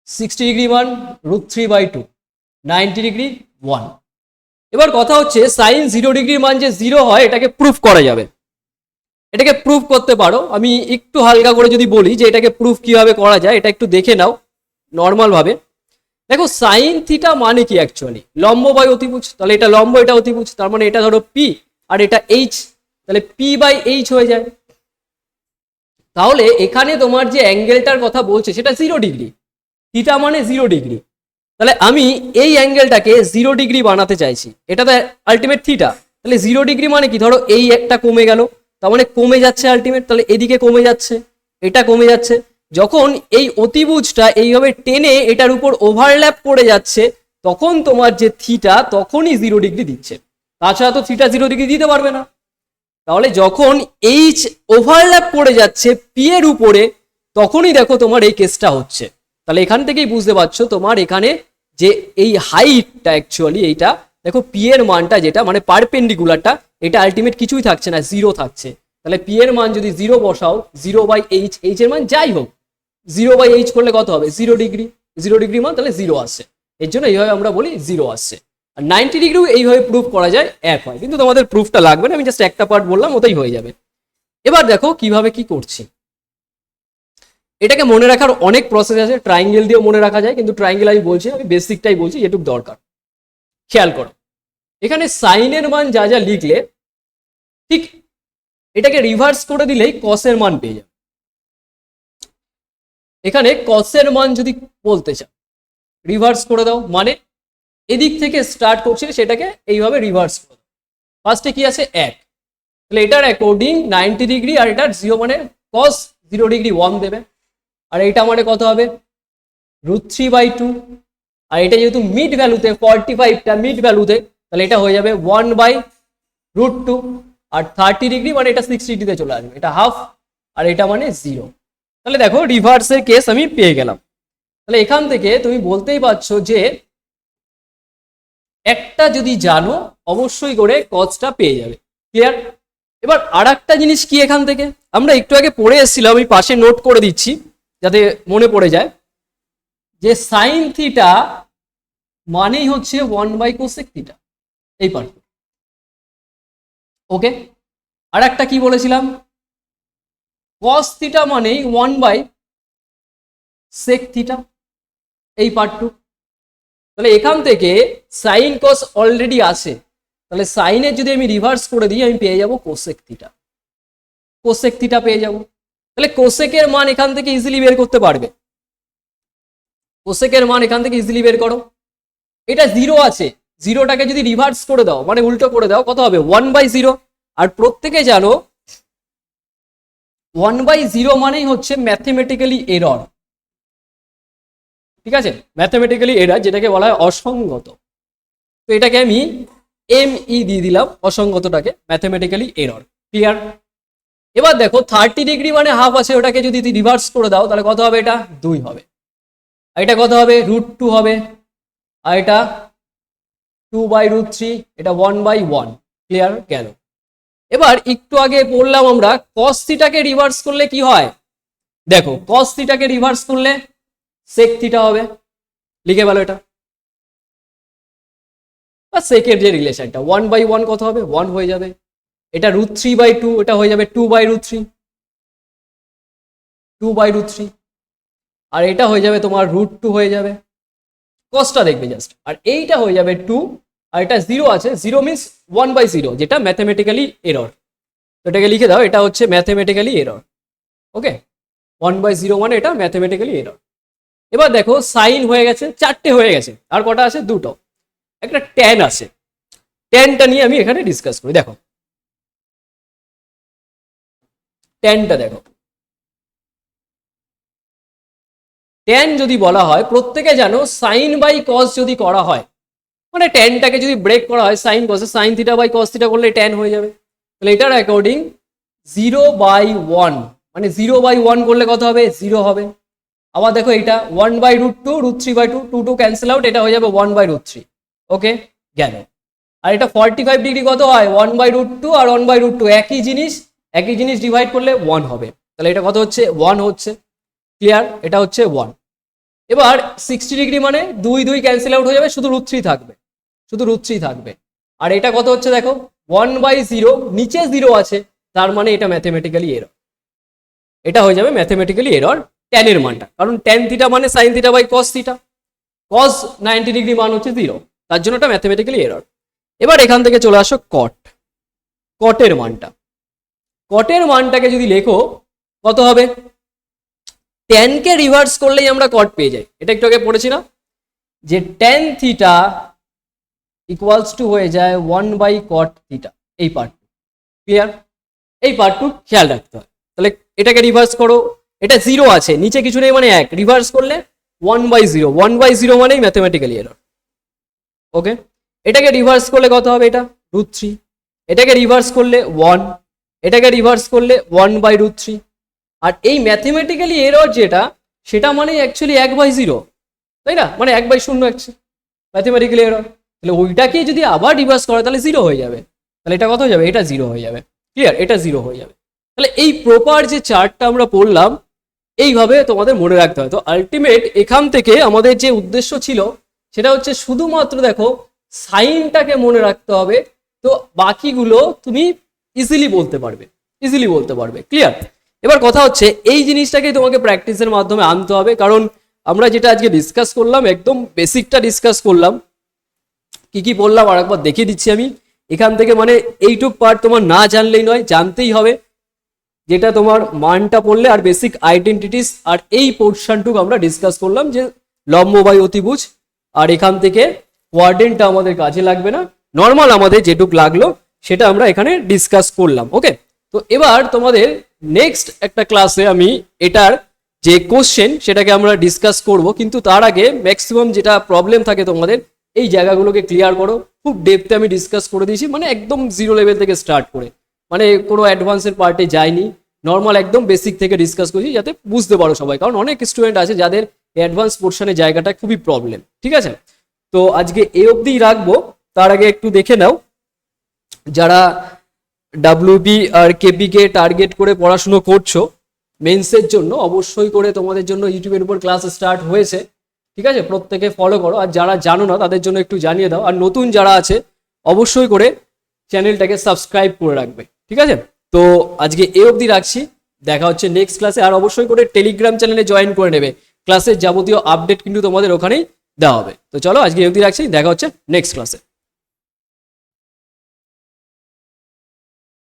60 ডিগ্রি মান √3/2, 90 ডিগ্রি 1। এবার কথা হচ্ছে সাইন 0 ডিগ্রির মান যে 0 হয় এটাকে প্রুফ করা যাবে। এটাকে প্রুফ করতে পারো। আমি একটু হালকা করে যদি বলি যে এটাকে প্রুফ কিভাবে করা যায়, এটা একটু দেখে নাও নর্মাল ভাবে। দেখো সাইন থিটা মানে কি অ্যাকচুয়ালি? লম্ব বাই অতিভুজ। তাহলে এটা লম্ব, এটা অতিভুজ, তার মানে এটা ধরো পি আর এটা এইচ, তাহলে p/h হয়ে যায়। তাহলে এখানে তোমার যে অ্যাঙ্গেলটার কথা বলছে সেটা 0 ডিগ্রি, থিটা মানে 0 ডিগ্রি। তাহলে আমি এই অ্যাঙ্গেলটাকে 0 ডিগ্রি বানাতে চাইছি, এটা তো আলটিমেট থিটা। তাহলে 0 ডিগ্রি মানে কি? ধরো এই একটা কমে গেল, তার মানে কমে যাচ্ছে আলটিমেট, তাহলে এদিকে কমে যাচ্ছে, এটা কমে যাচ্ছে। যখন এই অতিভুজটা এইভাবে টেনে এটার উপর ওভারল্যাপ করে যাচ্ছে তখন তোমার যে থিটা তখনই 0 ডিগ্রি দিচ্ছে, তাছাড়া তো থিটা 0 ডিগ্রি দিতে পারবে না। তাহলে যখন এইচ ওভারল্যাপ করে যাচ্ছে পি এর উপরে তখনই দেখো তোমার এই কেসটা হচ্ছে। তাহলে এখান থেকেই বুঝতে পারছো তোমার এখানে যে এই হাইটটা অ্যাকচুয়ালি এইটা দেখো পি এর মানটা যেটা মানে পারপেন্ডিকুলারটা, এটা আলটিমেট কিছুই থাকছে না, 0 থাকছে। তাহলে পি এর মান যদি 0 বসাও, 0/h, এইচ এর মান যাই হোক 0/h করলে কত হবে? 0 ডিগ্রি। 0 ডিগ্রি মান তাহলে 0 আসছে, এর জন্য এইভাবে আমরা বলি 0 আসছে। আর 90 ডিগ্রিও এইভাবে প্রুফ করা যায়, এক হয়, কিন্তু তোমাদের প্রুফটা লাগবে না, আমি জাস্ট একটা পার্ট বললাম, ওটাই হয়ে যাবে। এবার দেখো কিভাবে কি করছি। এটাকে মনে রাখার অনেক প্রসেস আছে, ট্রায়াঙ্গেল দিয়েও মনে রাখা যায়, কিন্তু ট্রায়াঙ্গেল আমি বলছি, আমি বেসিকটাই বলছি যেটুকু দরকার। খেয়াল করো এখানে সাইনের মান যা যা লিখলে ঠিক এটাকে রিভার্স করে দিলেই কসের মান পেয়ে যাবে। এখানে কসের মান যদি বলতে চাও রিভার্স করে দাও, মানে এদিক থেকে স্টার্ট করছে সেটাকে এইভাবে রিভার্স করে দাও। ফার্স্টে কি আছে? 1, তাহলে এটার অ্যাকর্ডিং 90 ডিগ্রি আর এটার 0 মানে কস 0 ডিগ্রি 1 দেবে। আর এইটা মানে কত হবে? √3/2, আর এটা যেহেতু মিড ভ্যালুতে 45টা মিড ভ্যালুতে, তাহলে এটা হয়ে যাবে 1/√2, আর 30 ডিগ্রি মানে এটা 60 ডিগ্রিতে চলে আসবে, এটা হাফ, আর এটা মানে 0। তাহলে দেখো রিভার্সের কেস আমি পেয়ে গেলাম। তাহলে এখান থেকে তুমি বলতেই পারছো যে একটা যদি জানো অবশ্যই করে কজটা পেয়ে যাবে। ক্লিয়ার? এবার আর একটা জিনিস কি, এখান থেকে আমরা একটু আগে পড়ে এসেছিলাম, আমি পাশে নোট করে দিচ্ছি যাতে মনে পড়ে যায়, যে সাইন থিটা মানেই হচ্ছে 1/cosec থিটা, এই পার্ট। ওকে, আর একটা কি বলেছিলাম, cos থিটা মানেই 1/sec থিটা, এই পার্টটু। তাহলে এখান থেকে সাইন কস অলরেডি আছে, তাহলে সাইনের যদি আমি রিভার্স করে দিই আমি পেয়ে যাব কোসেক থিটা, কোসেক থিটা পেয়ে যাব। তাহলে কোসেকের মান এখান থেকে ইজিলি বের করতে পারবে, কোসেকের মান এখান থেকে ইজিলি বের করো। এটা 0 আছে, 0টাকে যদি রিভার্স করে দাও মানে উল্টো করে দাও, কত হবে 1/0। আর প্রত্যেকে জানো 1/0 মানেই হচ্ছে ম্যাথমেটিক্যালি এরর, ঠিক আছে, ম্যাথমেটিক্যালি এরর যেটাকে বলা হয় অসঙ্গত। তো এটাকে আমি ME দিয়ে দিলাম, অসঙ্গতটাকে ম্যাথমেটিক্যালি এরর। ক্লিয়ার? এবার দেখো 30 ডিগ্রি মানে হাফ আছে, ওটাকে যদি রিভার্স করে দাও তাহলে কত হবে, এটা 2 হবে, আর এটা কত হবে √2 হবে, আর এটা 2/√3, এটা 1/1। ক্লিয়ার গেল? এবার একটু আগে বললাম আমরা cos থিটাকে রিভার্স করলে কি হয়, দেখো cos থিটাকে রিভার্স করলে sec থিটা হবে, লিখে ভালো এটা, বা সেকের যে রিলেশনটা 1/1 কত হবে 1 হয়ে যাবে, এটা √3/2, এটা হয়ে যাবে 2/√3, 2/√3, আর এটা হয়ে যাবে তোমার √2 হয়ে যাবে, কসটা দেখবে জাস্ট, আর এইটা হয়ে যাবে 2, আর এটা 0 আছে, 0 মিন্স 1/0, যেটা ম্যাথমেটিক্যালি এরর। তো এটাকে লিখে দাও, এটা হচ্ছে ম্যাথমেটিক্যালি এরর। ওকে, 1/0 মানে এটা ম্যাথমেটিক্যালি এরর। এবার দেখো সাইন হয়ে গেছে, 4টে হয়ে গেছে, আর কটা আছে, 2টো, একটা ট্যান আছে, ট্যানটা নিয়ে আমি এখানে ডিসকাস করি। দেখো ট্যানটা দেখো, ট্যান যদি বলা হয়, প্রত্যেকে জানো সাইন বাই কস যদি করা হয়, মানে ট্যানটাকে যদি ব্রেক করা হয় সাইন কসে, sine theta by cos theta করলে ট্যান হয়ে যাবে। তাহলে এটার অ্যাকর্ডিং 0/1, মানে 0/1 করলে কত হবে 0 হবে। আবার দেখো এটা 1/√2, √3/2, 2 ক্যান্সেল আউট, এটা হয়ে যাবে 1/√3। ওকে গেল। আর এটা 45 ডিগ্রি কত হয় 1/√2 আর 1/√2 একই জিনিস, একই জিনিস ডিভাইড করলে 1 হবে, তাহলে এটা কত হচ্ছে 1 হচ্ছে। ক্লিয়ার? এটা হচ্ছে 1। এবার 60 ডিগ্রি মানে 2 ক্যান্সেল আউট হয়ে যাবে, শুধু √3 থাকবে, শুধু √3 থাকবে। আর এটা কত হচ্ছে দেখো 1/0, নিচে 0 আছে, তার মানে এটা ম্যাথমেটিক্যালি এরর, এটা হয়ে যাবে ম্যাথমেটিক্যালি এরর ট্যানের মানটা, কারণ ট্যান থিটা মানে sine theta by cos theta, cos 90 degree মান হচ্ছে 0, তার জন্য এটা ম্যাথমেটিক্যালি এরর। এবার এখান থেকে চলে আসো কট, কটের মানটা, কটের মানটাকে যদি লেখো কত হবে, ট্যানকে রিভার্স করলেই আমরা কট পেয়ে যাই, এটা একটু আগে পড়েছি না, যে ট্যান থিটা ইকুয়ালস টু হয়ে যায় 1/cot থিটা, এই পার্ট। ক্লিয়ার? এই পার্টটু খেয়াল রাখতে হয়। তাহলে এটাকে রিভার্স করো, এটা 0 আছে, নিচে কিছু নেই মানে 1, রিভার্স করলে 1/0, 1/0 মানেই ম্যাথমেটিক্যালি এরর। ওকে, এটাকে রিভার্স করলে কত হবে, এটা √3, এটাকে রিভার্স করলে 1, এটাকে রিভার্স করলে 1/√3, আর এই ম্যাথমেটিক্যালি এরর যেটা, সেটা মানে অ্যাকচুয়ালি 1/0, তাই না, মানে 1/0 অ্যাকচুয়ালি ম্যাথমেটিক্যালি এরর। তাহলে ওইটাকে যদি আবার রিভার্স করে তাহলে 0 হয়ে যাবে, তাহলে এটা কত হয়ে যাবে, এটা 0 হয়ে যাবে। ক্লিয়ার? এটা 0 হয়ে যাবে। তাহলে এই প্রপার যে চার্টটা আমরা পড়লাম, এইভাবে তোমাদের মনে রাখতে হয়। তো আলটিমেট এখান থেকে আমাদের যে উদ্দেশ্য ছিল সেটা হচ্ছে শুধুমাত্র দেখো সাইনটাকে মনে রাখতে হবে, তো বাকিগুলো তুমি ইজিলি বলতে পারবে, ইজিলি বলতে পারবে। ক্লিয়ার? এবার কথা হচ্ছে এই জিনিসটাকে তোমাকে প্র্যাকটিসের মাধ্যমে আনতে হবে, কারণ আমরা যেটা আজকে ডিসকাস করলাম একদম বেসিকটা ডিসকাস করলাম। কি কি বললাম আর একবার দেখিয়ে দিচ্ছি আমি এখান থেকে, মানে এইটুক পার্ট তোমার না জানলেই নয়, জানতেই হবে, যেটা তোমার মানটা পড়লে আর বেসিক আইডেন্টিটিস, আর এই পোর্শনটুকু আমরা ডিসকাস করলাম যে লম্ব বাই অতিভুজ, আর এখান থেকে কোয়াড্রেন্টটা আমাদের কাজে লাগবে না, নর্মাল আমাদের যেটুক লাগলো সেটা আমরা এখানে ডিসকাস করলাম। ওকে, তো এবার তোমাদের নেক্সট একটা ক্লাসে আমি এটার যে কোশ্চেন সেটাকে আমরা ডিসকাস করব, কিন্তু তার আগে ম্যাক্সিমাম যেটা প্রবলেম থাকে তোমাদের এই জায়গাগুলোকে ক্লিয়ার করো। খুব ডেপথে আমি ডিসকাস করে দিয়েছি, মানে একদম জিরো লেভেল থেকে স্টার্ট করে, মানে কোনো অ্যাডভান্সের পার্টে যাইনি, নর্মাল একদম বেসিক থেকে ডিসকাস করছি যাতে বুঝতে পারো সবাই, কারণ অনেক স্টুডেন্ট আছে যাদের অ্যাডভান্স পোর্শনের জায়গাটা খুবই প্রবলেম। ঠিক আছে, তো আজকে এই অবধিই রাখবো। তার আগে একটু দেখে নাও, যারা ডাব্লিউবি আর কেপি কে টার্গেট করে পড়াশুনো করছো মেন্সের জন্য, অবশ্যই করে তোমাদের জন্য ইউটিউবের উপর ক্লাস স্টার্ট হয়েছে। ঠিক আছে, প্রত্যেকে ফলো করো, আর যারা জানো না তাদের জন্য একটু জানিয়ে দাও, আর নতুন যারা আছে অবশ্যই করে চ্যানেলটাকে সাবস্ক্রাইব করে রাখবে। ঠিক আছে, তো আজকে এই অবধি রাখছি, দেখা হচ্ছে নেক্সট ক্লাসে। আর অবশ্যই করে টেলিগ্রাম চ্যানেলে জয়েন করে নেবে, ক্লাসের যাবতীয় আপডেট কিন্তু তোমাদের ওখানেই দেওয়া হবে। তো চলো আজকে এই অবধি রাখছি, দেখা হচ্ছে নেক্সট ক্লাসে।